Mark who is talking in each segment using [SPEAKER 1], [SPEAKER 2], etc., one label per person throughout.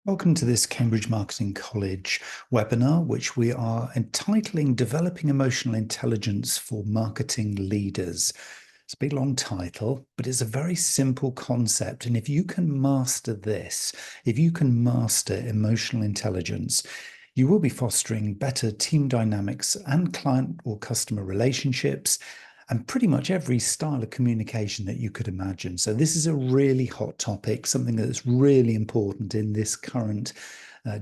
[SPEAKER 1] Welcome to this Cambridge Marketing College webinar, which we are entitling Developing Emotional Intelligence for Marketing Leaders. It's a big, long title, but it's a very simple concept. And if you can master this, if you can master emotional intelligence, you will be fostering better team dynamics and client or customer relationships, and pretty much every style of communication that you could imagine. So this is a really hot topic, something that's really important in this current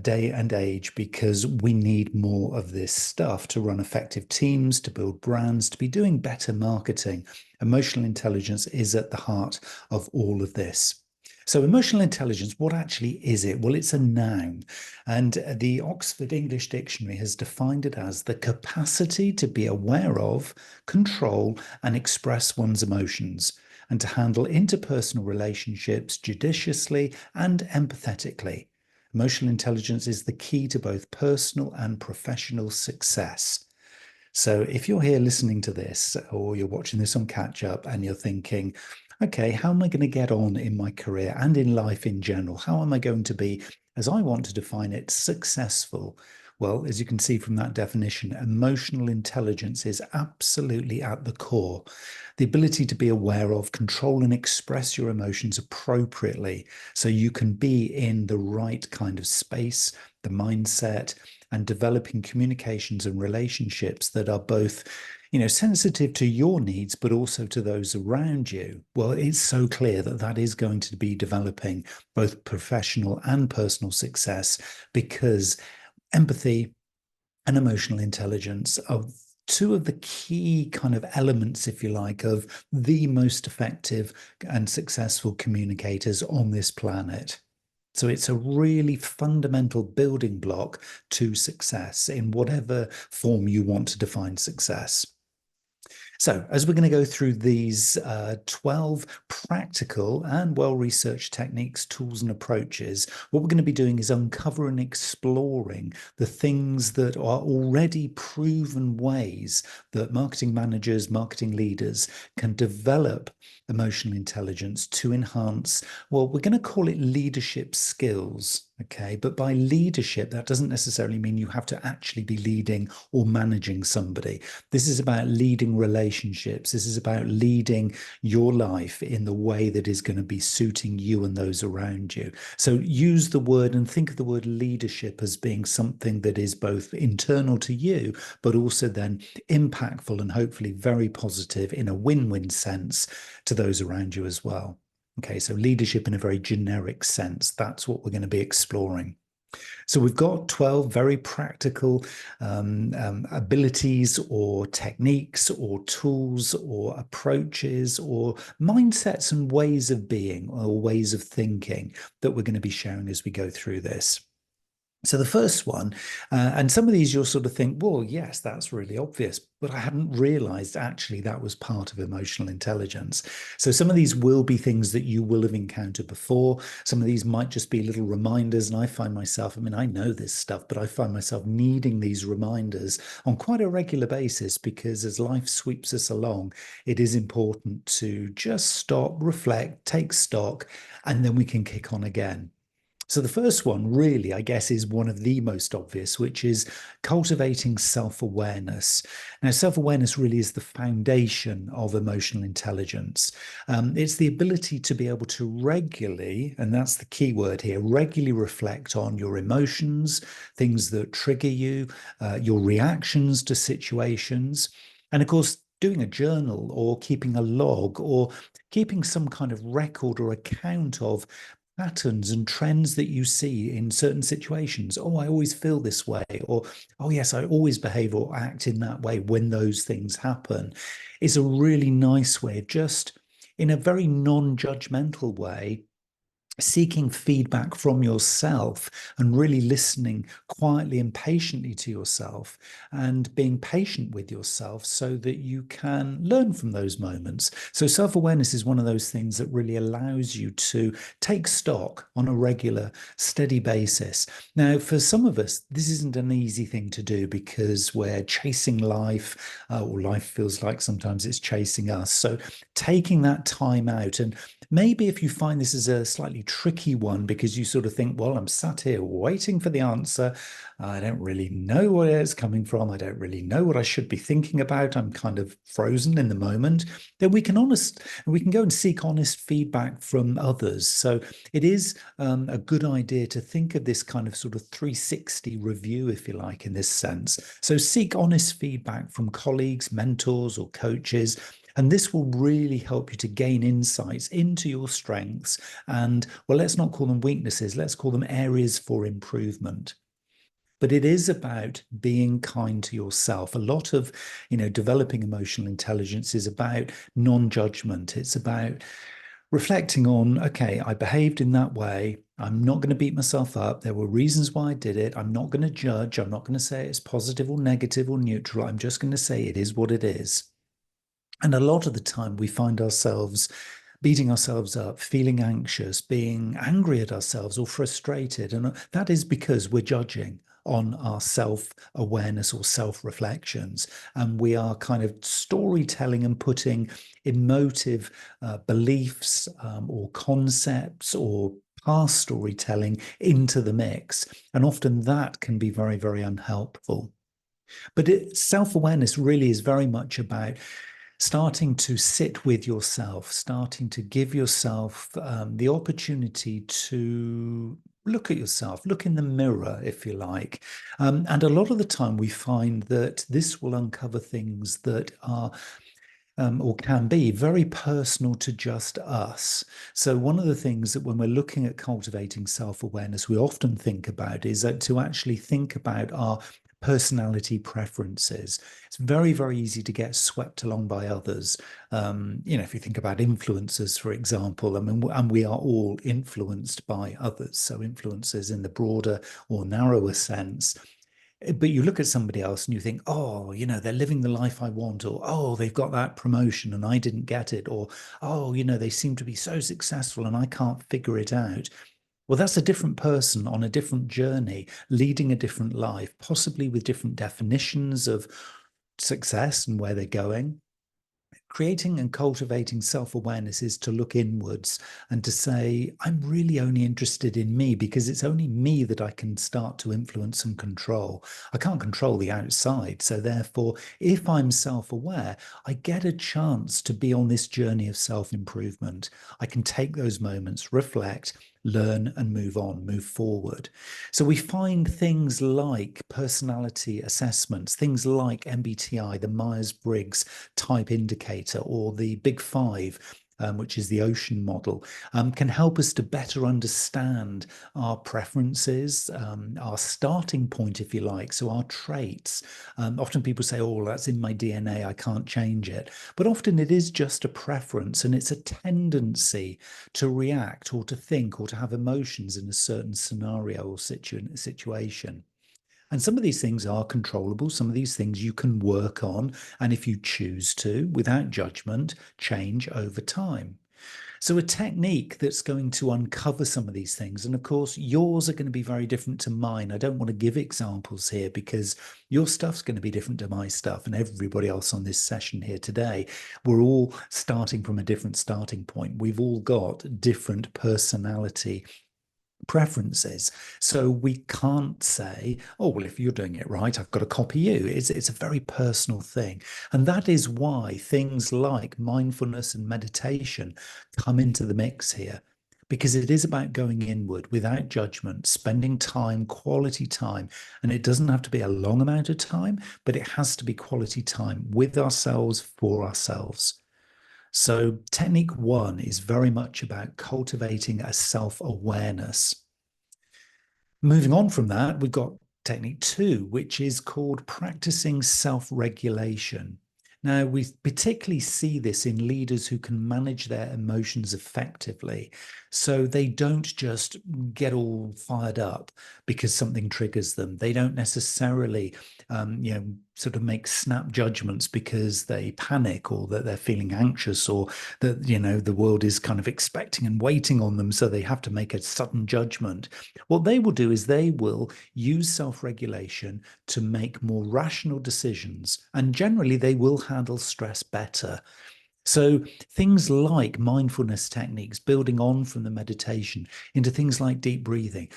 [SPEAKER 1] day and age, because we need more of this stuff to run effective teams, to build brands, to be doing better marketing. Emotional intelligence is at the heart of all of this. So emotional intelligence, what actually is it? Well, it's a noun. And the Oxford English Dictionary has defined it as the capacity to be aware of, control, and express one's emotions, and to handle interpersonal relationships judiciously and empathetically. Emotional intelligence is the key to both personal and professional success. So if you're here listening to this, or you're watching this on catch up and you're thinking, okay, how am I going to get on in my career and in life in general? How am I going to be, as I want to define it, successful? Well, as you can see from that definition, emotional intelligence is absolutely at the core. The ability to be aware of, control, and express your emotions appropriately so you can be in the right kind of space, the mindset, and developing communications and relationships that are both, sensitive to your needs, but also to those around you. Well, it's so clear that that is going to be developing both professional and personal success, because empathy and emotional intelligence are two of the key kind of elements, if you like, of the most effective and successful communicators on this planet. So it's a really fundamental building block to success in whatever form you want to define success. So as we're going to go through these 12 practical and well-researched techniques, tools, and approaches, what we're going to be doing is uncovering and exploring the things that are already proven ways that marketing managers, marketing leaders can develop emotional intelligence to enhance, well, we're going to call it leadership skills. Okay, but by leadership, that doesn't necessarily mean you have to actually be leading or managing somebody. This is about leading relationships. This is about leading your life in the way that is going to be suiting you and those around you. So use the word and think of the word leadership as being something that is both internal to you, but also then impactful and hopefully very positive in a win-win sense to those around you as well. Okay, so leadership in a very generic sense, that's what we're going to be exploring. So we've got 12 very practical abilities or techniques or tools or approaches or mindsets and ways of being or ways of thinking that we're going to be sharing as we go through this. So the first one, and some of these you'll sort of think, well, yes, that's really obvious, but I hadn't realized actually that was part of emotional intelligence. So some of these will be things that you will have encountered before. Some of these might just be little reminders. And I find myself, I know this stuff, but I find myself needing these reminders on quite a regular basis, because as life sweeps us along, it is important to just stop, reflect, take stock, and then we can kick on again. So the first one really, I guess, is one of the most obvious, which is cultivating self-awareness. Now, self-awareness really is the foundation of emotional intelligence. It's the ability to be able to regularly, and that's the key word here, regularly reflect on your emotions, things that trigger you, your reactions to situations. And of course, doing a journal or keeping a log or keeping some kind of record or account of patterns and trends that you see in certain situations. Oh, I always feel this way. Or, oh, yes, I always behave or act in that way when those things happen, is a really nice way of just, in a very non-judgmental way, seeking feedback from yourself and really listening quietly and patiently to yourself and being patient with yourself so that you can learn from those moments. So self-awareness is one of those things that really allows you to take stock on a regular, steady basis. Now, for some of us, this isn't an easy thing to do because we're chasing life, or life feels like sometimes it's chasing us. So taking that time out, and maybe if you find this is a slightly tricky one because you sort of think, well, I'm sat here waiting for the answer. I don't really know where it's coming from. I don't really know what I should be thinking about. I'm kind of frozen in the moment. Then we can go and seek honest feedback from others. So it is a good idea to think of this kind of sort of 360 review, if you like, in this sense. So seek honest feedback from colleagues, mentors, or coaches. And this will really help you to gain insights into your strengths and, well, let's not call them weaknesses, let's call them areas for improvement. But it is about being kind to yourself. A lot of, developing emotional intelligence is about non-judgment. It's about reflecting on, okay, I behaved in that way. I'm not going to beat myself up. There were reasons why I did it. I'm not going to judge. I'm not going to say it's positive or negative or neutral. I'm just going to say it is what it is. And a lot of the time, we find ourselves beating ourselves up, feeling anxious, being angry at ourselves or frustrated. And that is because we're judging on our self-awareness or self-reflections. And we are kind of storytelling and putting emotive beliefs or concepts or past storytelling into the mix. And often that can be very, very unhelpful. But self-awareness really is very much about starting to sit with yourself, starting to give yourself the opportunity to look at yourself, look in the mirror, if you like. And a lot of the time we find that this will uncover things that are or can be very personal to just us. So, one of the things that when we're looking at cultivating self awareness, we often think about is that to actually think about our personality preferences. It's very, very easy to get swept along by others. If you think about influencers, for example, I mean, and we are all influenced by others. So, influencers in the broader or narrower sense. But you look at somebody else and you think, oh, they're living the life I want, or oh, they've got that promotion and I didn't get it, or oh, they seem to be so successful and I can't figure it out. Well, that's a different person on a different journey, leading a different life, possibly with different definitions of success and where they're going. Creating and cultivating self-awareness is to look inwards and to say, I'm really only interested in me because it's only me that I can start to influence and control. I can't control the outside. So therefore, if I'm self-aware, I get a chance to be on this journey of self-improvement. I can take those moments, reflect, learn and move on, move forward. So we find things like personality assessments, things like MBTI, the Myers-Briggs type indicator, or the Big Five, which is the ocean model, can help us to better understand our preferences, our starting point, if you like, so our traits. Often people say, oh, that's in my DNA, I can't change it. But often it is just a preference and it's a tendency to react or to think or to have emotions in a certain scenario or situation. And some of these things are controllable. Some of these things you can work on. And if you choose to, without judgment, change over time. So a technique that's going to uncover some of these things, and of course, yours are going to be very different to mine. I don't want to give examples here because your stuff's going to be different to my stuff and everybody else on this session here today. We're all starting from a different starting point. We've all got different personality preferences. So we can't say, oh, well, if you're doing it right, I've got to copy you. It's a very personal thing. And that is why things like mindfulness and meditation come into the mix here, because it is about going inward without judgment, spending time, quality time. And it doesn't have to be a long amount of time, but it has to be quality time with ourselves, for ourselves. So, technique one is very much about cultivating a self awareness. Moving on from that, we've got technique two, which is called practicing self regulation. Now, we particularly see this in leaders who can manage their emotions effectively. So they don't just get all fired up because something triggers them. They don't necessarily, sort of make snap judgments because they panic or that they're feeling anxious or that, the world is kind of expecting and waiting on them. So they have to make a sudden judgment. What they will do is they will use self-regulation to make more rational decisions. And generally, they will handle stress better. So things like mindfulness techniques, building on from the meditation into things like deep breathing,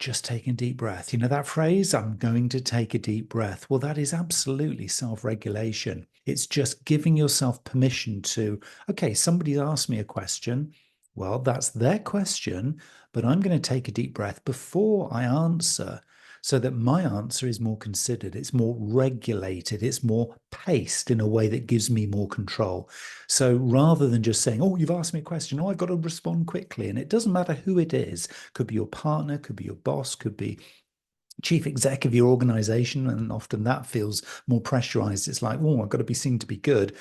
[SPEAKER 1] just taking a deep breath. You know that phrase, I'm going to take a deep breath. Well, that is absolutely self-regulation. It's just giving yourself permission to, okay, somebody's asked me a question. Well, that's their question, but I'm going to take a deep breath before I answer so that my answer is more considered, it's more regulated, it's more paced in a way that gives me more control. So rather than just saying, oh, you've asked me a question, oh, I've got to respond quickly. And it doesn't matter who it is, could be your partner, could be your boss, could be chief exec of your organization. And often that feels more pressurized. It's like, oh, I've got to be seen to be good.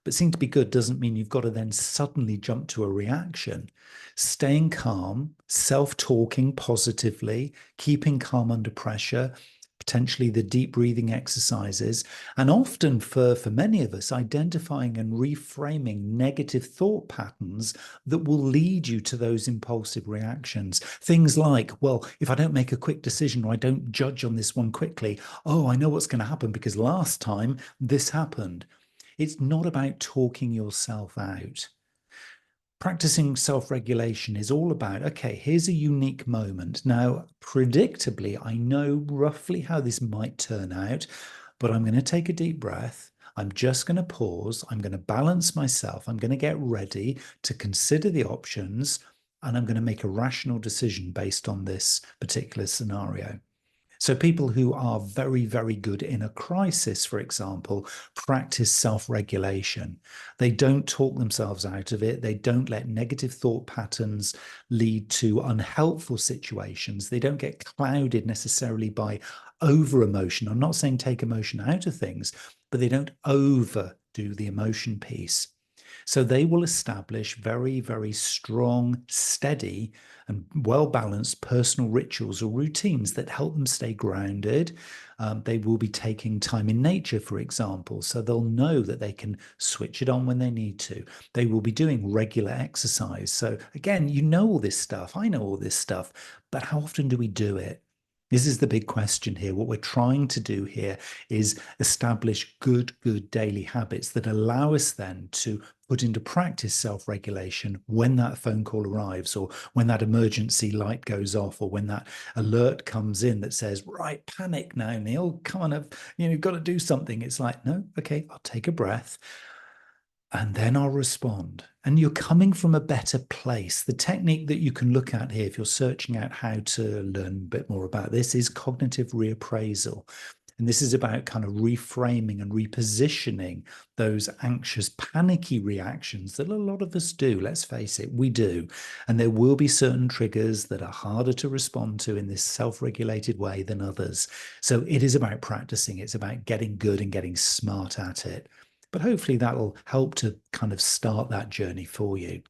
[SPEAKER 1] But seeing to be good doesn't mean you've got to then suddenly jump to a reaction. Staying calm, self-talking positively, keeping calm under pressure, potentially the deep breathing exercises, and often for many of us, identifying and reframing negative thought patterns that will lead you to those impulsive reactions. Things like, well, if I don't make a quick decision or I don't judge on this one quickly, oh, I know what's going to happen because last time this happened. It's not about talking yourself out. Practicing self-regulation is all about, okay, here's a unique moment. Now, predictably, I know roughly how this might turn out, but I'm going to take a deep breath. I'm just going to pause. I'm going to balance myself. I'm going to get ready to consider the options, and I'm going to make a rational decision based on this particular scenario. So people who are very, very good in a crisis, for example, practice self-regulation. They don't talk themselves out of it. They don't let negative thought patterns lead to unhelpful situations. They don't get clouded necessarily by over emotion. I'm not saying take emotion out of things, but they don't overdo the emotion piece. So they will establish very, very strong, steady, and well-balanced personal rituals or routines that help them stay grounded. They will be taking time in nature, for example, so they'll know that they can switch it on when they need to. They will be doing regular exercise. So again, you know all this stuff. I know all this stuff, but how often do we do it? This is the big question here. What we're trying to do here is establish good daily habits that allow us then to put into practice self-regulation when that phone call arrives, or when that emergency light goes off, or when that alert comes in that says, right, panic now, Neil, come on, you've got to do something. It's like, no, okay, I'll take a breath and then I'll respond. And you're coming from a better place. The technique that you can look at here, if you're searching out how to learn a bit more about this, is cognitive reappraisal. And this is about kind of reframing and repositioning those anxious, panicky reactions that a lot of us do. Let's face it, we do. And there will be certain triggers that are harder to respond to in this self-regulated way than others. So it is about practicing. It's about getting good and getting smart at it. But hopefully that'll help to kind of start that journey for you.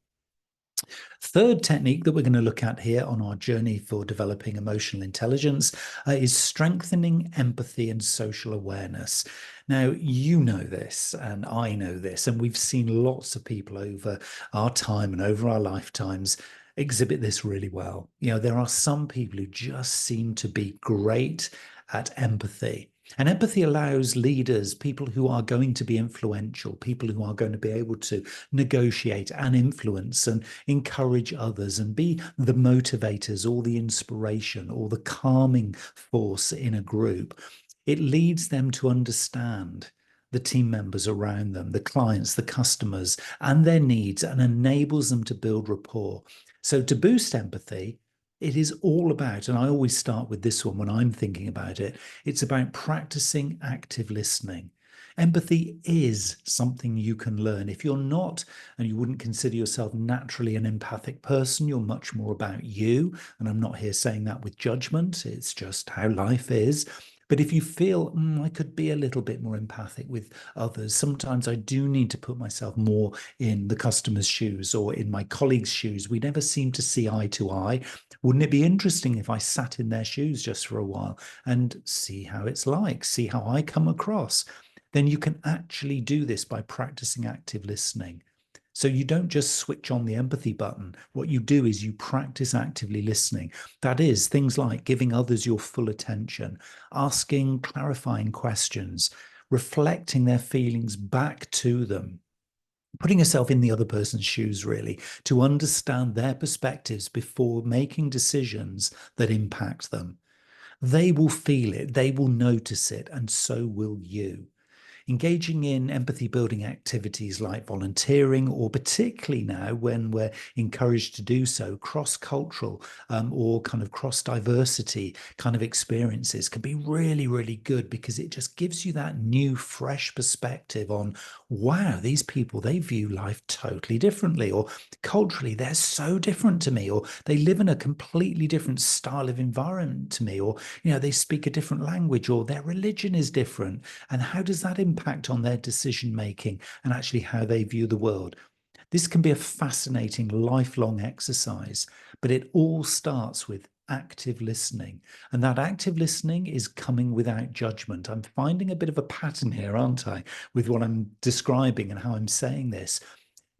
[SPEAKER 1] Third technique that we're going to look at here on our journey for developing emotional intelligence is strengthening empathy and social awareness. Now, you know this and I know this, and we've seen lots of people over our time and over our lifetimes exhibit this really well. You know, there are some people who just seem to be great at empathy. And empathy allows leaders, people who are going to be influential, people who are going to be able to negotiate and influence and encourage others and be the motivators or the inspiration or the calming force in a group. It leads them to understand the team members around them, the clients, the customers, and their needs, and enables them to build rapport. So to boost empathy, it is all about, and I always start with this one when I'm thinking about it, it's about practicing active listening. Empathy is something you can learn. If you're not, and you wouldn't consider yourself naturally an empathic person, you're much more about you. And I'm not here saying that with judgment. It's just how life is. But if you feel, I could be a little bit more empathic with others, sometimes I do need to put myself more in the customer's shoes or in my colleague's shoes. We never seem to see eye to eye. Wouldn't it be interesting if I sat in their shoes just for a while and see how it's like, see how I come across? Then you can actually do this by practicing active listening. So you don't just switch on the empathy button. What you do is you practice actively listening. That is things like giving others your full attention, asking clarifying questions, reflecting their feelings back to them, putting yourself in the other person's shoes, really, to understand their perspectives before making decisions that impact them. They will feel it, they will notice it, and so will you. Engaging in empathy building activities like volunteering, or particularly now when we're encouraged to do so, cross-cultural or kind of cross-diversity kind of experiences can be really, really good, because it just gives you that new, fresh perspective on, wow, these people, they view life totally differently, or culturally, they're so different to me, or they live in a completely different style of environment to me, or, they speak a different language, or their religion is different. And how does that impact on their decision making and actually how they view the world? This can be a fascinating lifelong exercise, but it all starts with active listening. And that active listening is coming without judgment. I'm finding a bit of a pattern here, aren't I, with what I'm describing and how I'm saying this.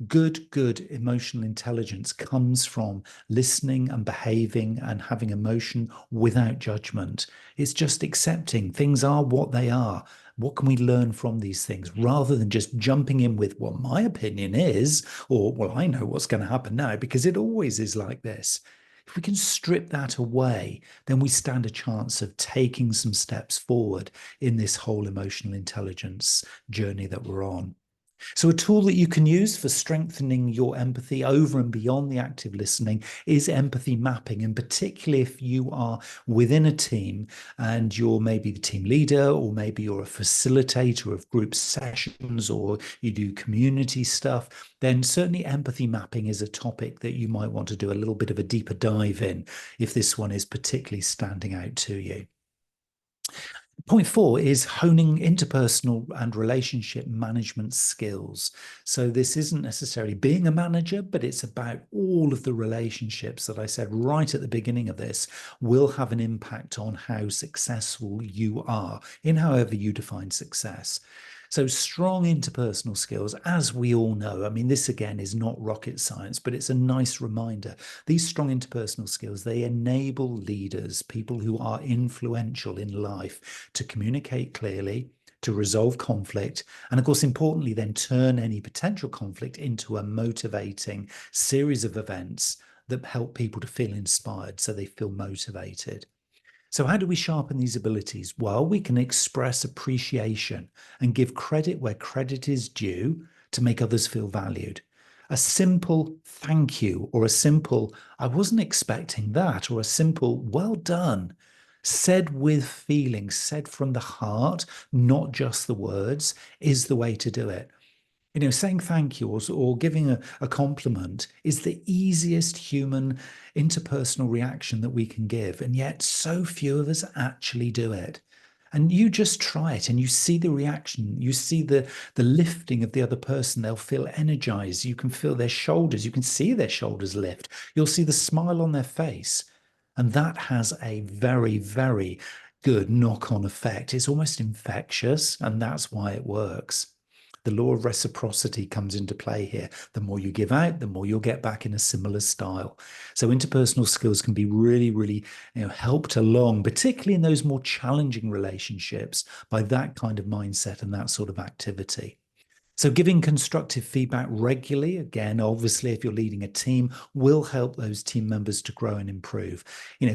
[SPEAKER 1] Good emotional intelligence comes from listening and behaving and having emotion without judgment. It's just accepting things are what they are. What can we learn from these things, rather than just jumping in with what my opinion is, or, well, I know what's going to happen now because it always is like this. If we can strip that away, then we stand a chance of taking some steps forward in this whole emotional intelligence journey that we're on. So, a tool that you can use for strengthening your empathy over and beyond the active listening is empathy mapping. And particularly if you are within a team and you're maybe the team leader, or maybe you're a facilitator of group sessions, or you do community stuff, then certainly empathy mapping is a topic that you might want to do a little bit of a deeper dive in if this one is particularly standing out to you. Point 4 is honing interpersonal and relationship management skills. So this isn't necessarily being a manager, but it's about all of the relationships that I said right at the beginning of this will have an impact on how successful you are in however you define success. So strong interpersonal skills, as we all know, I mean, this again is not rocket science, but it's a nice reminder. These strong interpersonal skills, they enable leaders, people who are influential in life, to communicate clearly, to resolve conflict, and of course, importantly, then turn any potential conflict into a motivating series of events that help people to feel inspired so they feel motivated. So, how do we sharpen these abilities? Well, we can express appreciation and give credit where credit is due to make others feel valued. A simple thank you, or a simple I wasn't expecting that, or a simple well done, said with feeling, said from the heart, not just the words, is the way to do it. Saying thank you, or giving a compliment is the easiest human interpersonal reaction that we can give. And yet so few of us actually do it. And you just try it and you see the reaction. You see the lifting of the other person. They'll feel energized. You can feel their shoulders. You can see their shoulders lift. You'll see the smile on their face. And that has a very, very good knock-on effect. It's almost infectious, and that's why it works. The law of reciprocity comes into play here. The more you give out, the more you'll get back in a similar style. So interpersonal skills can be really, really, helped along, particularly in those more challenging relationships, by that kind of mindset and that sort of activity. So giving constructive feedback regularly, again, obviously, if you're leading a team, will help those team members to grow and improve.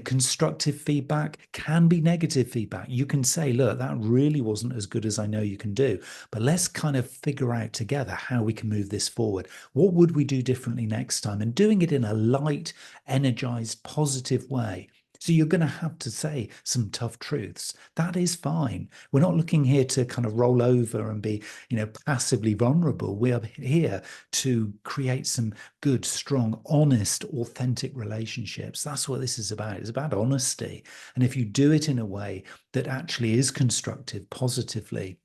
[SPEAKER 1] Constructive feedback can be negative feedback. You can say, look, that really wasn't as good as I know you can do, but let's kind of figure out together how we can move this forward. What would we do differently next time? And doing it in a light, energized, positive way. So you're going to have to say some tough truths. That is fine. We're not looking here to kind of roll over and be, passively vulnerable. We are here to create some good, strong, honest, authentic relationships. That's what this is about. It's about honesty. And if you do it in a way that actually is constructive, positively,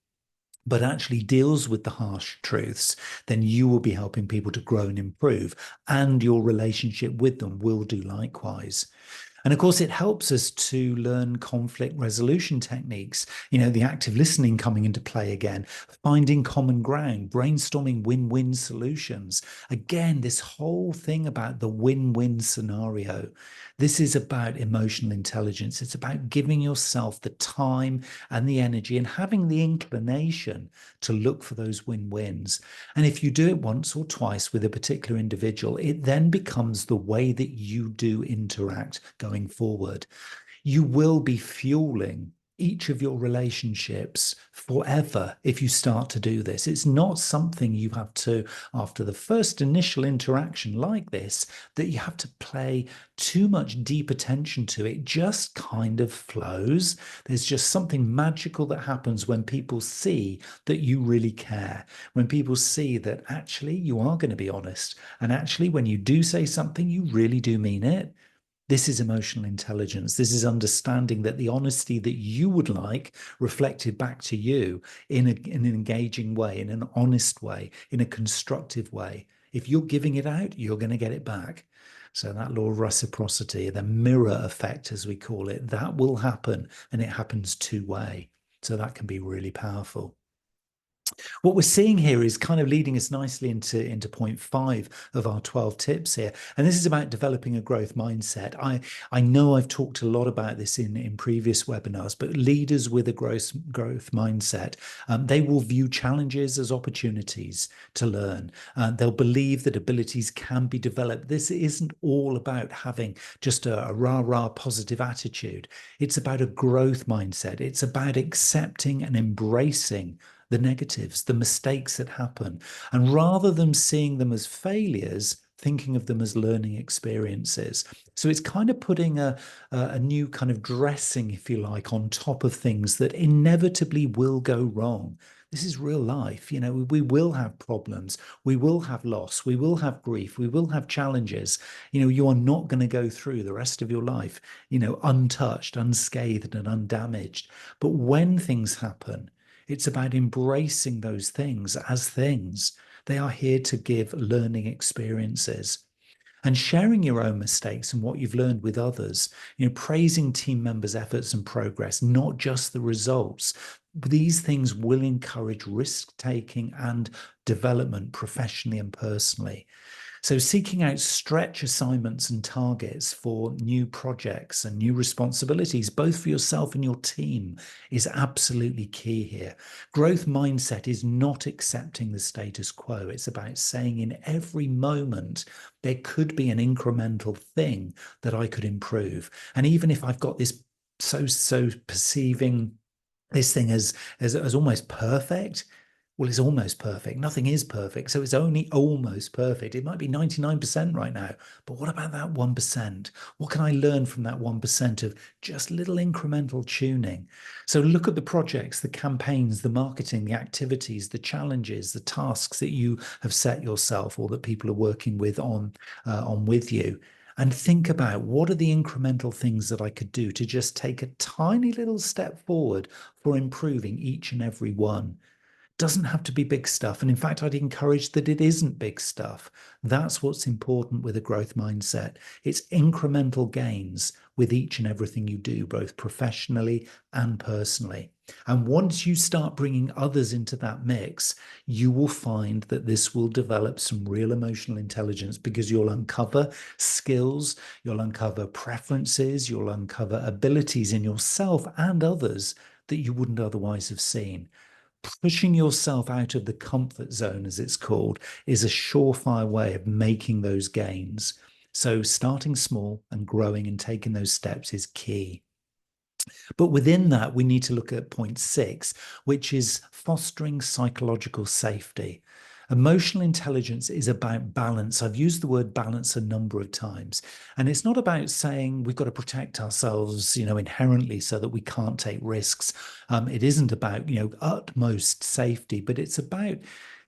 [SPEAKER 1] but actually deals with the harsh truths, then you will be helping people to grow and improve, and your relationship with them will do likewise. And of course, it helps us to learn conflict resolution techniques, the active listening coming into play again, finding common ground, brainstorming win-win solutions. Again, this whole thing about the win-win scenario. This is about emotional intelligence. It's about giving yourself the time and the energy and having the inclination to look for those win-wins. And if you do it once or twice with a particular individual, it then becomes the way that you do interact going forward. You will be fueling each of your relationships forever if you start to do this. It's not something you have to, after the first initial interaction like this, that you have to pay too much deep attention to. It just kind of flows. There's just something magical that happens when people see that you really care, when people see that actually you are going to be honest, and actually when you do say something, you really do mean it. This is emotional intelligence. This is understanding that the honesty that you would like reflected back to you in an engaging way, in an honest way, in a constructive way. If you're giving it out, you're going to get it back. So that law of reciprocity, the mirror effect, as we call it, that will happen, and it happens two-way. So that can be really powerful. What we're seeing here is kind of leading us nicely into point 5 of our 12 tips here. And this is about developing a growth mindset. I know I've talked a lot about this in previous webinars, but leaders with a growth mindset, they will view challenges as opportunities to learn. They'll believe that abilities can be developed. This isn't all about having just a rah-rah positive attitude. It's about a growth mindset. It's about accepting and embracing the negatives, the mistakes that happen. And rather than seeing them as failures, thinking of them as learning experiences. So it's kind of putting a new kind of dressing, if you like, on top of things that inevitably will go wrong. This is real life. You know, we will have problems. We will have loss. We will have grief. We will have challenges. You know, you are not going to go through the rest of your life, you know, untouched, unscathed, and undamaged. But when things happen, it's about embracing those things as things. They are here to give learning experiences and sharing your own mistakes and what you've learned with others, you know, praising team members' efforts and progress, not just the results. These things will encourage risk-taking and development professionally and personally. So seeking out stretch assignments and targets for new projects and new responsibilities, both for yourself and your team, is absolutely key here. Growth mindset is not accepting the status quo. It's about saying in every moment, there could be an incremental thing that I could improve. And even if I've got this so perceiving this thing as almost perfect, well, it's almost perfect. Nothing is perfect. So it's only almost perfect. It might be 99% right now. But what about that 1%? What can I learn from that 1% of just little incremental tuning? So look at the projects, the campaigns, the marketing, the activities, the challenges, the tasks that you have set yourself or that people are working with on with you. And think about what are the incremental things that I could do to just take a tiny little step forward for improving each and every one. Doesn't have to be big stuff. And in fact, I'd encourage that it isn't big stuff. That's what's important with a growth mindset. It's incremental gains with each and everything you do, both professionally and personally. And once you start bringing others into that mix, you will find that this will develop some real emotional intelligence because you'll uncover skills, you'll uncover preferences, you'll uncover abilities in yourself and others that you wouldn't otherwise have seen. Pushing yourself out of the comfort zone, as it's called, is a surefire way of making those gains. So starting small and growing and taking those steps is key. But within that, we need to look at point 6, which is fostering psychological safety. Emotional intelligence is about balance. I've used the word balance a number of times, and it's not about saying we've got to protect ourselves, you know, inherently so that we can't take risks. It isn't about, you know, utmost safety, but it's about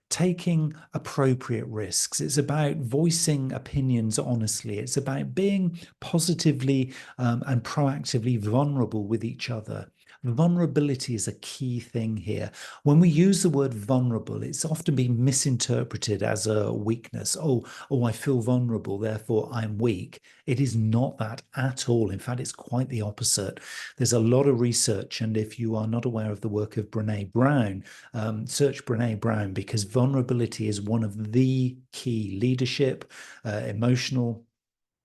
[SPEAKER 1] taking appropriate risks. It's about voicing opinions honestly. It's about being positively and proactively vulnerable with each other. Vulnerability is a key thing here. When we use the word vulnerable, it's often been misinterpreted as a weakness. Oh, I feel vulnerable, therefore I'm weak. It is not that at all. In fact, it's quite the opposite. There's a lot of research, and if you are not aware of the work of Brené Brown, search Brené Brown, because vulnerability is one of the key leadership, emotional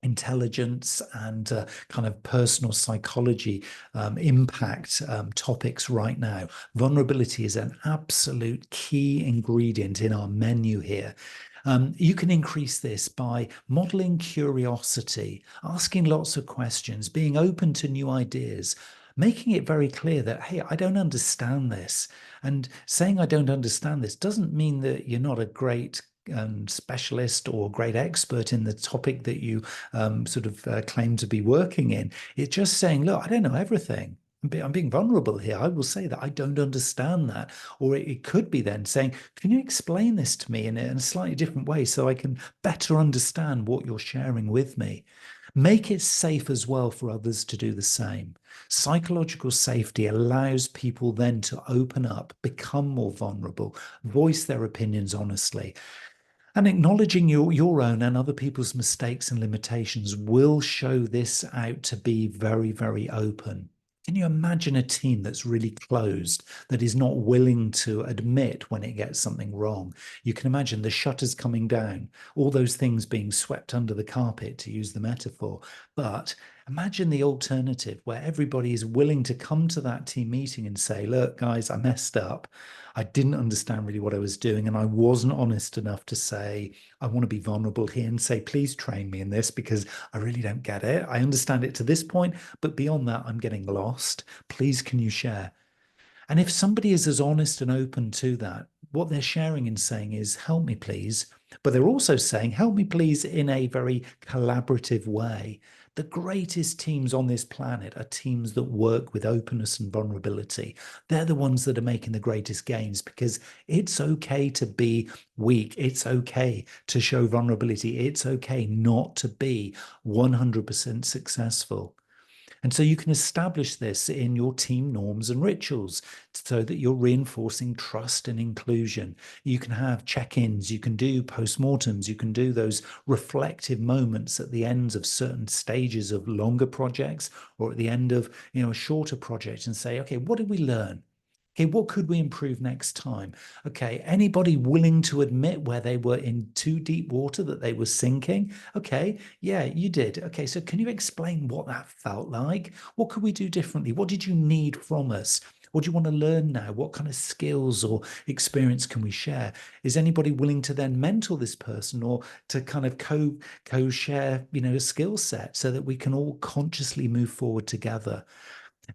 [SPEAKER 1] intelligence and kind of personal psychology impact topics right now. Vulnerability is an absolute key ingredient in our menu here. You can increase this by modeling curiosity, asking lots of questions, being open to new ideas, making it very clear that, hey, I don't understand this. And saying I don't understand this doesn't mean that you're not a great specialist or great expert in the topic that you claim to be working in. It's just saying, look, I don't know everything. I'm being vulnerable here. I will say that I don't understand that. Or it could be then saying, can you explain this to me in a slightly different way so I can better understand what you're sharing with me? Make it safe as well for others to do the same. Psychological safety allows people then to open up, become more vulnerable, voice their opinions honestly. And acknowledging your own and other people's mistakes and limitations will show this out to be very, very open. Can you imagine a team that's really closed, that is not willing to admit when it gets something wrong? You can imagine the shutters coming down, all those things being swept under the carpet, to use the metaphor. But imagine the alternative where everybody is willing to come to that team meeting and say, look, guys, I messed up. I didn't understand really what I was doing. And I wasn't honest enough to say, I want to be vulnerable here and say, please train me in this because I really don't get it. I understand it to this point, but beyond that, I'm getting lost. Please, can you share? And if somebody is as honest and open to that, what they're sharing and saying is, help me, please. But they're also saying, help me, please, in a very collaborative way. The greatest teams on this planet are teams that work with openness and vulnerability. They're the ones that are making the greatest gains because it's okay to be weak. It's okay to show vulnerability. It's okay not to be 100% successful. And so you can establish this in your team norms and rituals so that you're reinforcing trust and inclusion. You can have check-ins, you can do postmortems, you can do those reflective moments at the ends of certain stages of longer projects or at the end of, a shorter project and say, okay, what did we learn? Okay, what could we improve next time? Okay, anybody willing to admit where they were in too deep water, that they were sinking? Okay, yeah, you did. Okay, so can you explain what that felt like? What could we do differently? What did you need from us? What do you want to learn now? What kind of skills or experience can we share? Is anybody willing to then mentor this person or to kind of co-share, a skill set so that we can all consciously move forward together?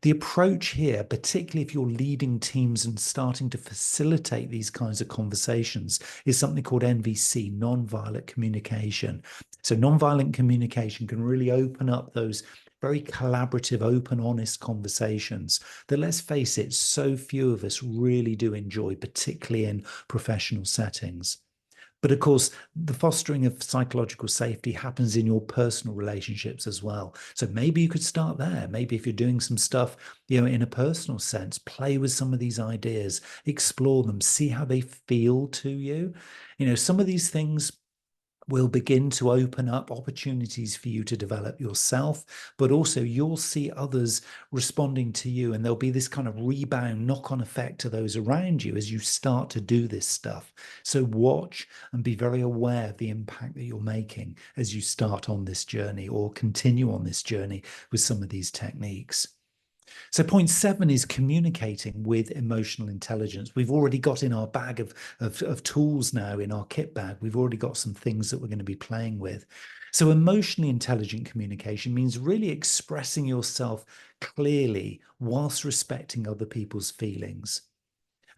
[SPEAKER 1] The approach here, particularly if you're leading teams and starting to facilitate these kinds of conversations, is something called NVC, nonviolent communication. So nonviolent communication can really open up those very collaborative, open, honest conversations that, let's face it, so few of us really do enjoy, particularly in professional settings. But of course, the fostering of psychological safety happens in your personal relationships as well. So maybe you could start there. Maybe if you're doing some stuff, in a personal sense, play with some of these ideas, explore them, see how they feel to you. Some of these things will begin to open up opportunities for you to develop yourself, but also you'll see others responding to you, and there'll be this kind of rebound knock-on effect to those around you as you start to do this stuff. So watch and be very aware of the impact that you're making as you start on this journey or continue on this journey with some of these techniques. So point 7 is communicating with emotional intelligence. We've already got in our bag of tools now, in our kit bag, we've already got some things that we're going to be playing with. So emotionally intelligent communication means really expressing yourself clearly whilst respecting other people's feelings.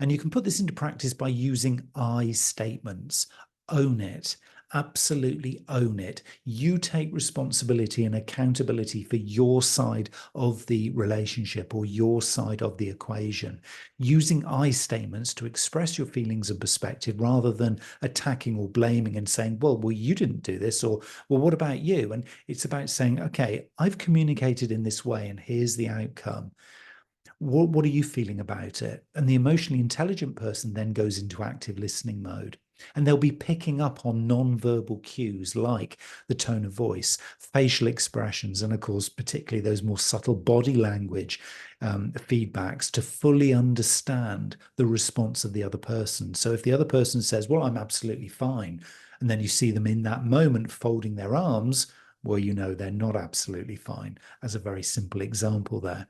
[SPEAKER 1] And you can put this into practice by using I statements. Own it. Absolutely own it. You take responsibility and accountability for your side of the relationship or your side of the equation. Using I statements to express your feelings and perspective rather than attacking or blaming and saying, well, you didn't do this, or, well, what about you? And it's about saying, okay, I've communicated in this way and here's the outcome. What are you feeling about it? And the emotionally intelligent person then goes into active listening mode. And they'll be picking up on non-verbal cues like the tone of voice, facial expressions, and of course, particularly those more subtle body language feedbacks to fully understand the response of the other person. So if the other person says, well, I'm absolutely fine, and then you see them in that moment folding their arms, well, you know they're not absolutely fine, as a very simple example there.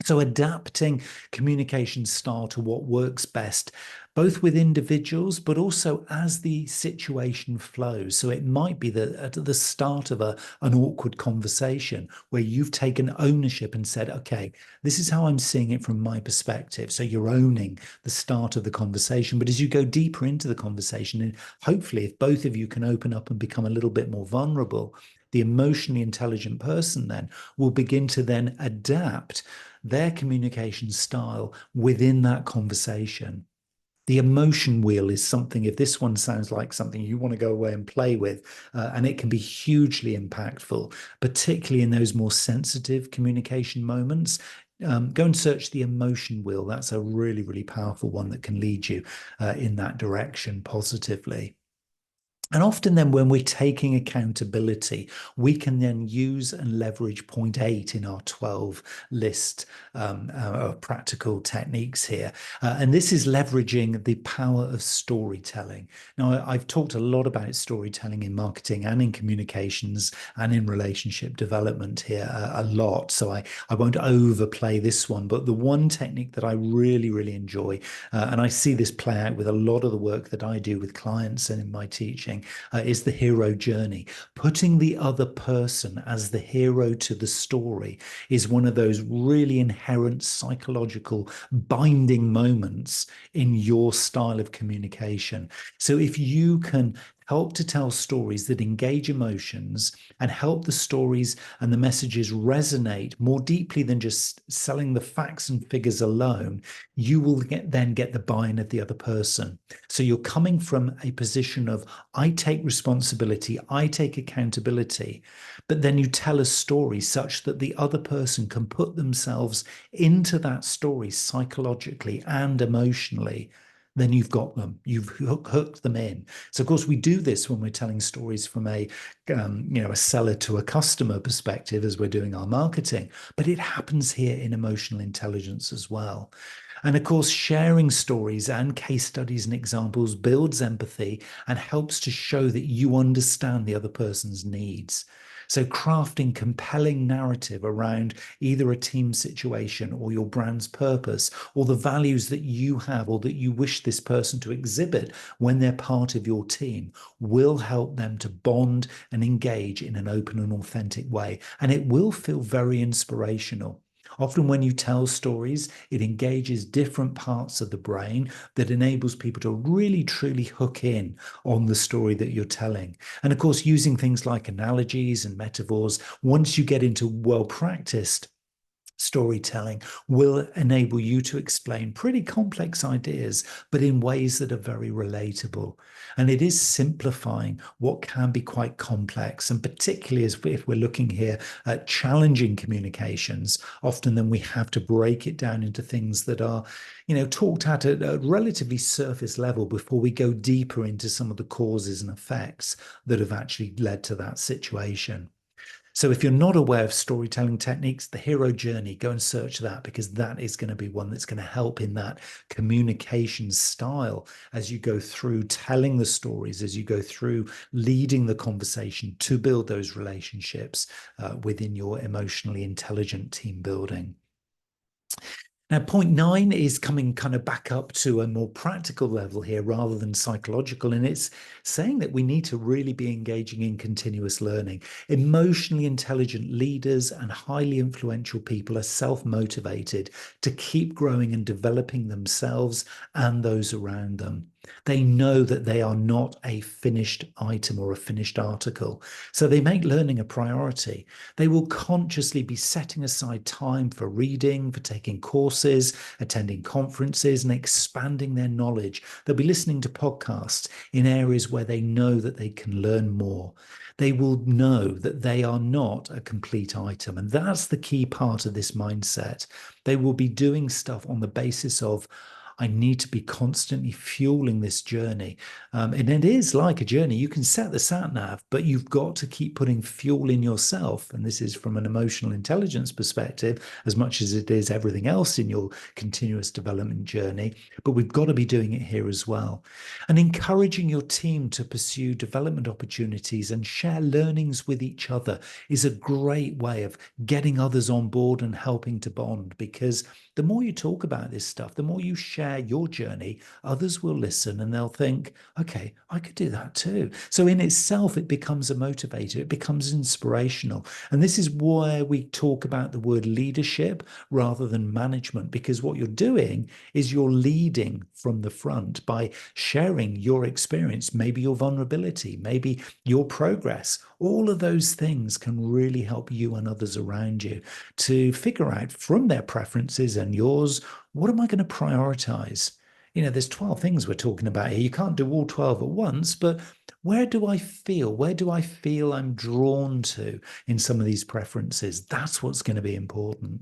[SPEAKER 1] So adapting communication style to what works best, both with individuals, but also as the situation flows. So it might be that at the start of an awkward conversation where you've taken ownership and said, okay, this is how I'm seeing it from my perspective. So you're owning the start of the conversation. But as you go deeper into the conversation, and hopefully if both of you can open up and become a little bit more vulnerable, the emotionally intelligent person then will begin to then adapt their communication style within that conversation. The emotion wheel is something, if this one sounds like something you want to go away and play with, and it can be hugely impactful, particularly in those more sensitive communication moments. Go and search the emotion wheel. That's a really, really powerful one that can lead you in that direction positively. And often then when we're taking accountability, we can then use and leverage point 8 in our 12 list of practical techniques here. And this is leveraging the power of storytelling. Now, I've talked a lot about storytelling in marketing and in communications and in relationship development here a lot. So I won't overplay this one, but the one technique that I really, really enjoy, and I see this play out with a lot of the work that I do with clients and in my teaching, is the hero journey. Putting the other person as the hero to the story is one of those really inherent psychological binding moments in your style of communication. So if you can help to tell stories that engage emotions and help the stories and the messages resonate more deeply than just selling the facts and figures alone, you will then get the buy-in of the other person. So you're coming from a position of, I take responsibility, I take accountability, but then you tell a story such that the other person can put themselves into that story psychologically and emotionally. Then you've got them, you've hooked them in. So of course we do this when we're telling stories from a seller to a customer perspective as we're doing our marketing, but it happens here in emotional intelligence as well. And of course, sharing stories and case studies and examples builds empathy and helps to show that you understand the other person's needs. So crafting compelling narrative around either a team situation or your brand's purpose or the values that you have or that you wish this person to exhibit when they're part of your team will help them to bond and engage in an open and authentic way. And it will feel very inspirational. Often when you tell stories, it engages different parts of the brain that enables people to really truly hook in on the story that you're telling. And of course, using things like analogies and metaphors, once you get into well-practiced storytelling, will enable you to explain pretty complex ideas, but in ways that are very relatable. And it is simplifying what can be quite complex. And particularly as if we're looking here at challenging communications, often then we have to break it down into things that are, talked at a relatively surface level before we go deeper into some of the causes and effects that have actually led to that situation. So if you're not aware of storytelling techniques, the hero journey, go and search that because that is going to be one that's going to help in that communication style as you go through telling the stories, as you go through leading the conversation to build those relationships within your emotionally intelligent team building. Now, point 9 is coming kind of back up to a more practical level here rather than psychological. And it's saying that we need to really be engaging in continuous learning. Emotionally intelligent leaders and highly influential people are self-motivated to keep growing and developing themselves and those around them. They know that they are not a finished item or a finished article. So they make learning a priority. They will consciously be setting aside time for reading, for taking courses, attending conferences, and expanding their knowledge. They'll be listening to podcasts in areas where they know that they can learn more. They will know that they are not a complete item. And that's the key part of this mindset. They will be doing stuff on the basis of, I need to be constantly fueling this journey. And it is like a journey. You can set the sat nav, but you've got to keep putting fuel in yourself. And this is from an emotional intelligence perspective, as much as it is everything else in your continuous development journey. But we've got to be doing it here as well. And encouraging your team to pursue development opportunities and share learnings with each other is a great way of getting others on board and helping to bond, because the more you talk about this stuff, the more you share your journey, others will listen and they'll think, okay, I could do that too. So in itself, it becomes a motivator, it becomes inspirational. And this is why we talk about the word leadership rather than management, because what you're doing is you're leading from the front by sharing your experience, maybe your vulnerability, maybe your progress. All of those things can really help you and others around you to figure out from their preferences and yours, what am I going to prioritize? There's 12 things we're talking about here. You can't do all 12 at once, but where do I feel? Where do I feel I'm drawn to in some of these preferences? That's what's going to be important.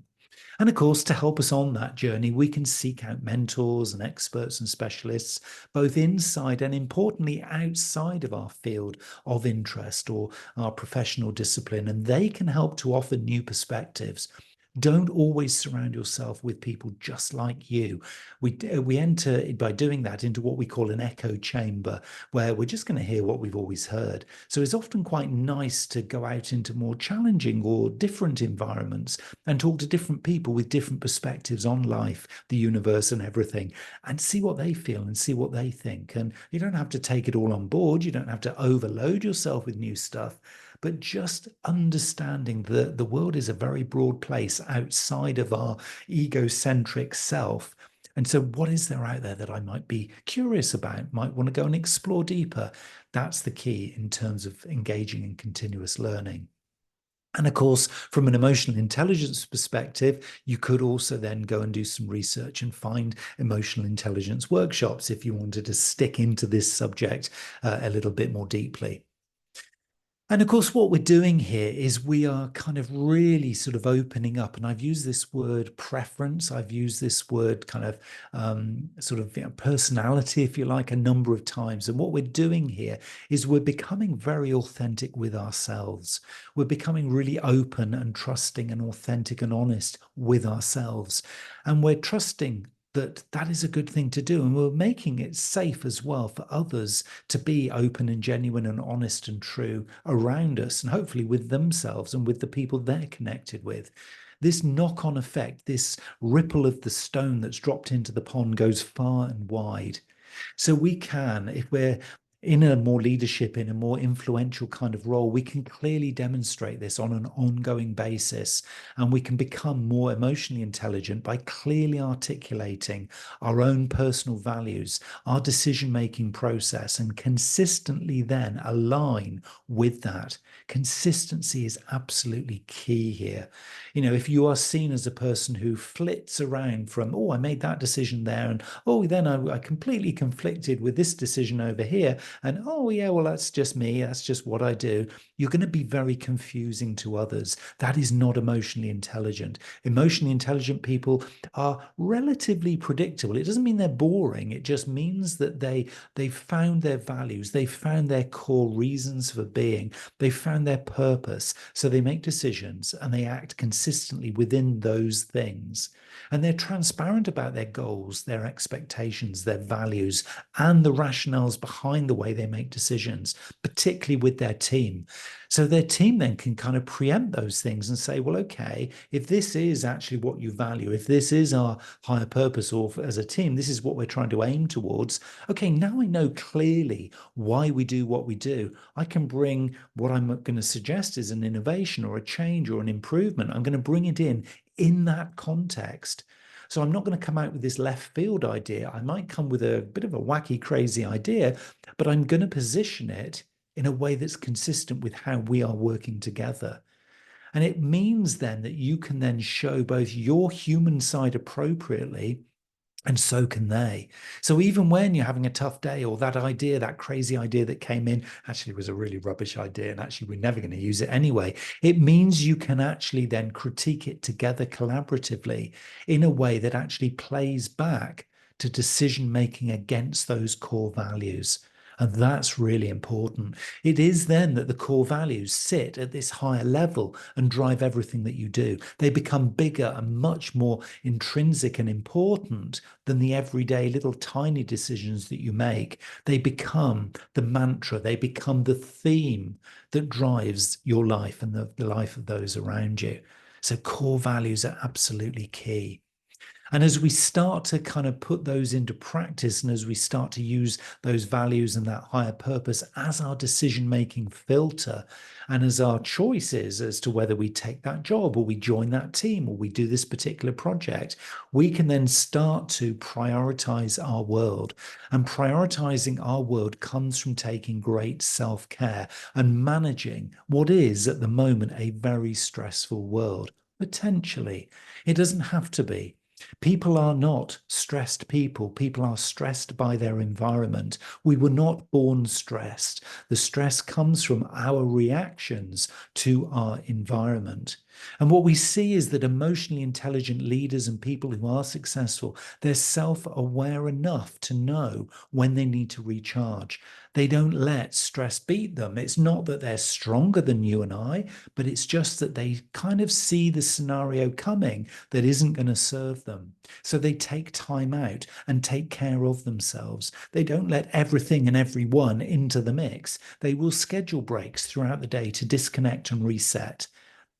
[SPEAKER 1] And of course, to help us on that journey, we can seek out mentors and experts and specialists, both inside and importantly outside of our field of interest or our professional discipline. And they can help to offer new perspectives. Don't always surround yourself with people just like you. We enter by doing that into what we call an echo chamber, where we're just going to hear what we've always heard. So it's often quite nice to go out into more challenging or different environments and talk to different people with different perspectives on life, the universe, and everything, and see what they feel and see what they think. And you don't have to take it all on board. You don't have to overload yourself with new stuff, but just understanding that the world is a very broad place outside of our egocentric self. And so, what is there out there that I might be curious about, might want to go and explore deeper? That's the key in terms of engaging in continuous learning. And of course, from an emotional intelligence perspective, you could also then go and do some research and find emotional intelligence workshops if you wanted to stick into this subject a little bit more deeply. And of course, what we're doing here is we are kind of really sort of opening up. And I've used this word preference. I've used this word kind of personality, if you like, a number of times. And what we're doing here is we're becoming very authentic with ourselves. We're becoming really open and trusting and authentic and honest with ourselves. And we're trusting that that is a good thing to do. And we're making it safe as well for others to be open and genuine and honest and true around us, and hopefully with themselves and with the people they're connected with. This knock-on effect, this ripple of the stone that's dropped into the pond goes far and wide. So we can, if we're in a more leadership, in a more influential kind of role, we can clearly demonstrate this on an ongoing basis. And we can become more emotionally intelligent by clearly articulating our own personal values, our decision-making process, and consistently then align with that. Consistency is absolutely key here. If you are seen as a person who flits around from, oh, I made that decision there, and oh, then I completely conflicted with this decision over here, and oh, yeah, well, that's just me, that's just what I do, you're going to be very confusing to others. That is not emotionally intelligent. Emotionally intelligent people are relatively predictable. It doesn't mean they're boring. It just means that they've found their values, they've found their core reasons for being, they've found their purpose. So they make decisions and they act consistently within those things. And they're transparent about their goals, their expectations, their values, and the rationales behind the way they make decisions, particularly with their team. So their team then can kind of preempt those things and say, well, okay, if this is actually what you value, if this is our higher purpose, or as a team, this is what we're trying to aim towards, okay, now I know clearly why we do what we do. I can bring what I'm going to suggest is an innovation or a change or an improvement. I'm going to bring it in that context. So I'm not going to come out with this left field idea. I might come with a bit of a wacky, crazy idea, but I'm going to position it in a way that's consistent with how we are working together. And it means then that you can then show both your human side appropriately, and so can they. So even when you're having a tough day, or that idea, that crazy idea that came in, actually was a really rubbish idea, and actually we're never going to use it anyway, it means you can actually then critique it together collaboratively in a way that actually plays back to decision making against those core values. And that's really important. It is then that the core values sit at this higher level and drive everything that you do. They become bigger and much more intrinsic and important than the everyday little tiny decisions that you make. They become the mantra, they become the theme that drives your life and the life of those around you. So core values are absolutely key. And as we start to kind of put those into practice, and as we start to use those values and that higher purpose as our decision making filter, and as our choices as to whether we take that job or we join that team or we do this particular project, we can then start to prioritize our world. And prioritizing our world comes from taking great self care and managing what is at the moment a very stressful world. Potentially, it doesn't have to be. People are not stressed people. People are stressed by their environment. We were not born stressed. The stress comes from our reactions to our environment. And what we see is that emotionally intelligent leaders and people who are successful, they're self-aware enough to know when they need to recharge. They don't let stress beat them. It's not that they're stronger than you and I, but it's just that they kind of see the scenario coming that isn't going to serve them. So they take time out and take care of themselves. They don't let everything and everyone into the mix. They will schedule breaks throughout the day to disconnect and reset.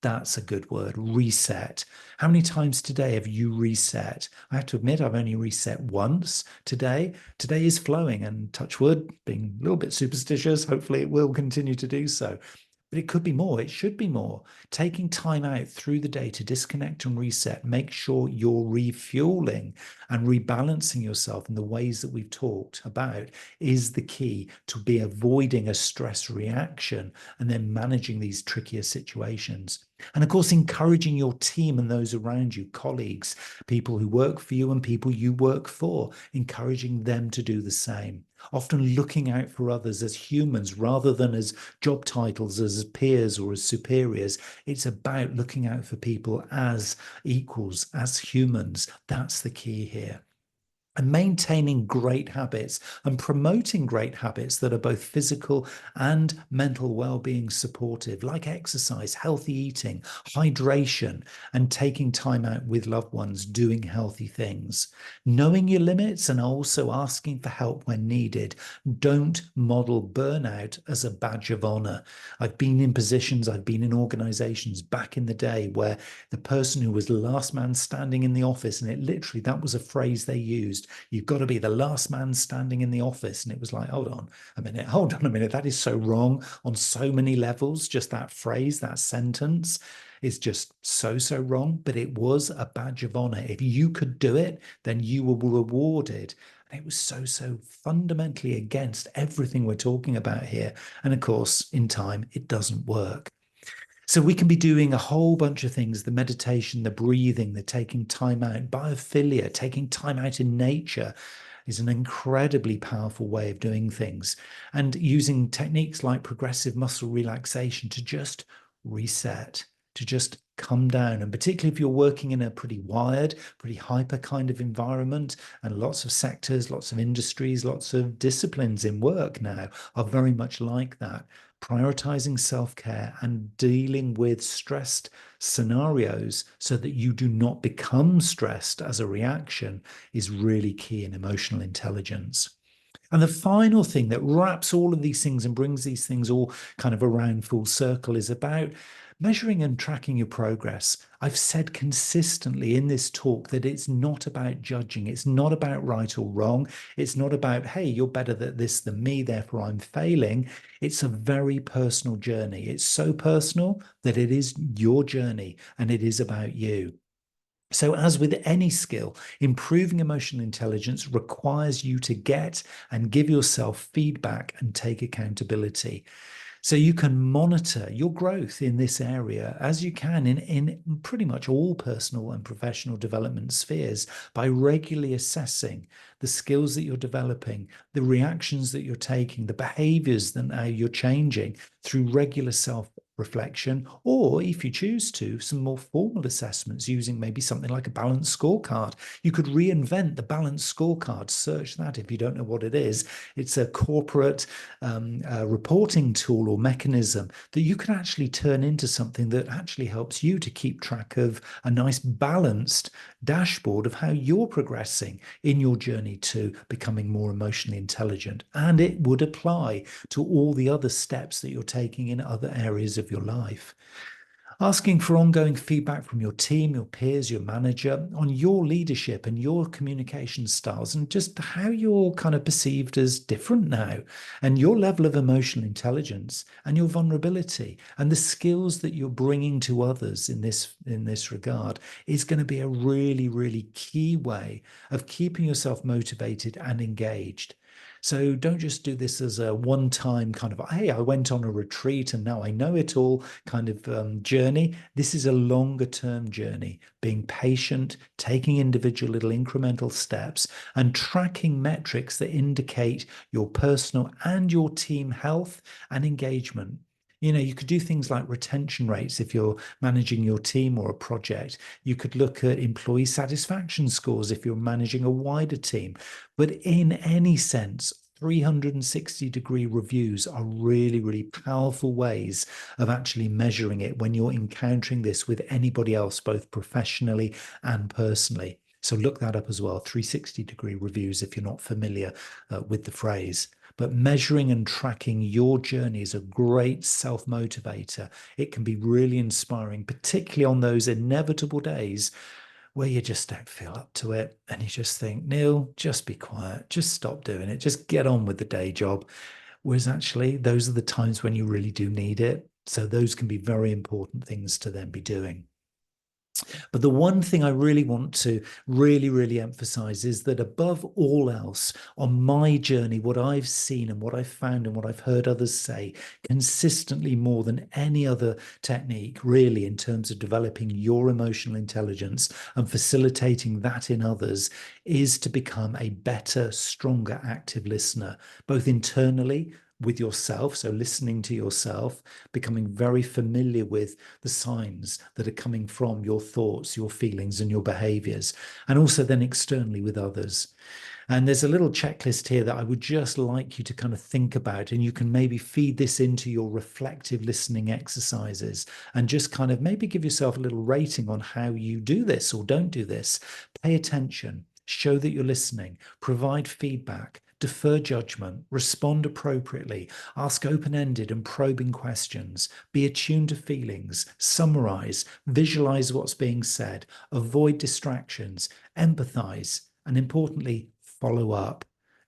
[SPEAKER 1] That's a good word, reset. How many times today have you reset? I have to admit, I've only reset once today. Today is flowing, and touch wood, being a little bit superstitious, hopefully it will continue to do so. But it could be more. It should be more. Taking time out through the day to disconnect and reset, make sure you're refueling and rebalancing yourself in the ways that we've talked about is the key to be avoiding a stress reaction and then managing these trickier situations. And of course, encouraging your team and those around you, colleagues, people who work for you and people you work for, encouraging them to do the same. Often looking out for others as humans rather than as job titles, as peers or as superiors. It's about looking out for people as equals, as humans. That's the key here. And maintaining great habits and promoting great habits that are both physical and mental well-being supportive, like exercise, healthy eating, hydration, and taking time out with loved ones, doing healthy things. Knowing your limits and also asking for help when needed. Don't model burnout as a badge of honor. I've been in positions, I've been in organizations back in the day where the person who was the last man standing in the office, and it literally, that was a phrase they used, you've got to be the last man standing in the office. And it was like, hold on a minute. That is so wrong on so many levels. Just that phrase, that sentence is just so wrong. But it was a badge of honor. If you could do it, then you were rewarded. And it was so fundamentally against everything we're talking about here. And of course, in time, it doesn't work. So we can be doing a whole bunch of things, the meditation, the breathing, the taking time out, biophilia, taking time out in nature is an incredibly powerful way of doing things. And using techniques like progressive muscle relaxation to just reset, to just come down. And particularly if you're working in a pretty wired, pretty hyper kind of environment, and lots of sectors, lots of industries, lots of disciplines in work now are very much like that. Prioritizing self-care and dealing with stressed scenarios so that you do not become stressed as a reaction is really key in emotional intelligence. And the final thing that wraps all of these things and brings these things all kind of around full circle is about measuring and tracking your progress. I've said consistently in this talk that it's not about judging. It's not about right or wrong. It's not about, hey, you're better at this than me, therefore I'm failing. It's a very personal journey. It's so personal that it is your journey and it is about you. So, as with any skill, improving emotional intelligence requires you to get and give yourself feedback and take accountability. So you can monitor your growth in this area as you can in pretty much all personal and professional development spheres by regularly assessing the skills that you're developing, the reactions that you're taking, the behaviors that you're changing through regular self reflection, or if you choose to, some more formal assessments using maybe something like a balanced scorecard. You could reinvent the balanced scorecard. Search that if you don't know what it is. It's a corporate reporting tool or mechanism that you can actually turn into something that actually helps you to keep track of a nice balanced dashboard of how you're progressing in your journey to becoming more emotionally intelligent. And it would apply to all the other steps that you're taking in other areas of your life. Asking for ongoing feedback from your team, your peers, your manager on your leadership and your communication styles and just how you're kind of perceived as different now and your level of emotional intelligence and your vulnerability and the skills that you're bringing to others in this regard is going to be a really, really key way of keeping yourself motivated and engaged. So don't just do this as a one-time kind of, hey, I went on a retreat and now I know it all kind of journey. This is a longer-term journey, being patient, taking individual little incremental steps and tracking metrics that indicate your personal and your team health and engagement. You know, you could do things like retention rates if you're managing your team or a project. You could look at employee satisfaction scores if you're managing a wider team. But in any sense, 360-degree reviews are really, really powerful ways of actually measuring it when you're encountering this with anybody else, both professionally and personally. So look that up as well, 360-degree reviews if you're not familiar with the phrase. But measuring and tracking your journey is a great self-motivator. It can be really inspiring, particularly on those inevitable days where you just don't feel up to it and you just think, Neil, just be quiet, just stop doing it, just get on with the day job. Whereas actually, those are the times when you really do need it. So those can be very important things to then be doing. But the one thing I really want to really emphasize is that above all else, on my journey, what I've seen and what I've found and what I've heard others say consistently more than any other technique, really, in terms of developing your emotional intelligence and facilitating that in others, is to become a better, stronger, active listener, both internally with yourself, so listening to yourself, becoming very familiar with the signs that are coming from your thoughts, your feelings, and your behaviors, and also then externally with others. And there's a little checklist here that I would just like you to kind of think about, and you can maybe feed this into your reflective listening exercises and just kind of maybe give yourself a little rating on how you do this or don't do this. Pay attention, show that you're listening, provide feedback, defer judgment, respond appropriately, ask open-ended and probing questions, be attuned to feelings, summarize, visualize what's being said, avoid distractions, empathize, and importantly, follow up.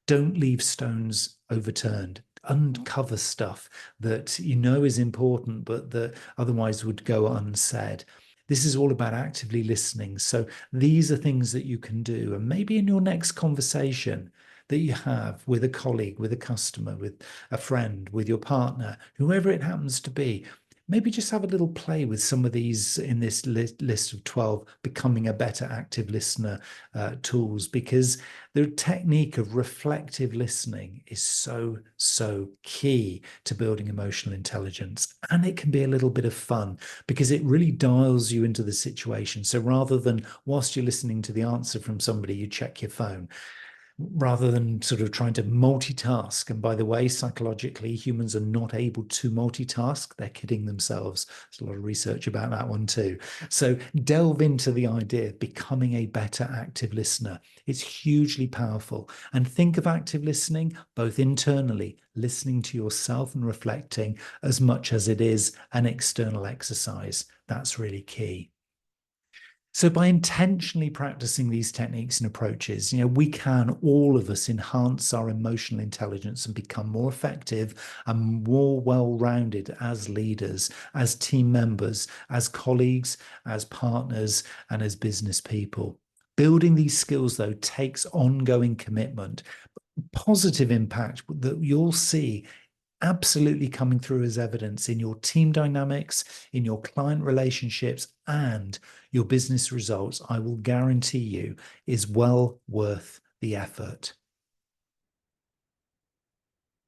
[SPEAKER 1] Don't leave stones overturned. Uncover stuff that you know is important, but that otherwise would go unsaid. This is all about actively listening. So these are things that you can do. And maybe in your next conversation that you have with a colleague, with a customer, with a friend, with your partner, whoever it happens to be, maybe just have a little play with some of these in this list of 12 becoming a better active listener tools, because the technique of reflective listening is so key to building emotional intelligence. And it can be a little bit of fun because it really dials you into the situation. So rather than whilst you're listening to the answer from somebody, you check your phone, rather than sort of trying to multitask. And by the way, psychologically, humans are not able to multitask. They're kidding themselves. There's a lot of research about that one too. So delve into the idea of becoming a better active listener. It's hugely powerful. And think of active listening both internally, listening to yourself and reflecting, as much as it is an external exercise. That's really key. So by intentionally practicing these techniques and approaches, we can, all of us, enhance our emotional intelligence and become more effective and more well-rounded as leaders, as team members, as colleagues, as partners, and as business people. Building these skills, though, takes ongoing commitment, positive impact that you'll see absolutely coming through as evidence in your team dynamics, in your client relationships, and your business results, I will guarantee you, is well worth the effort.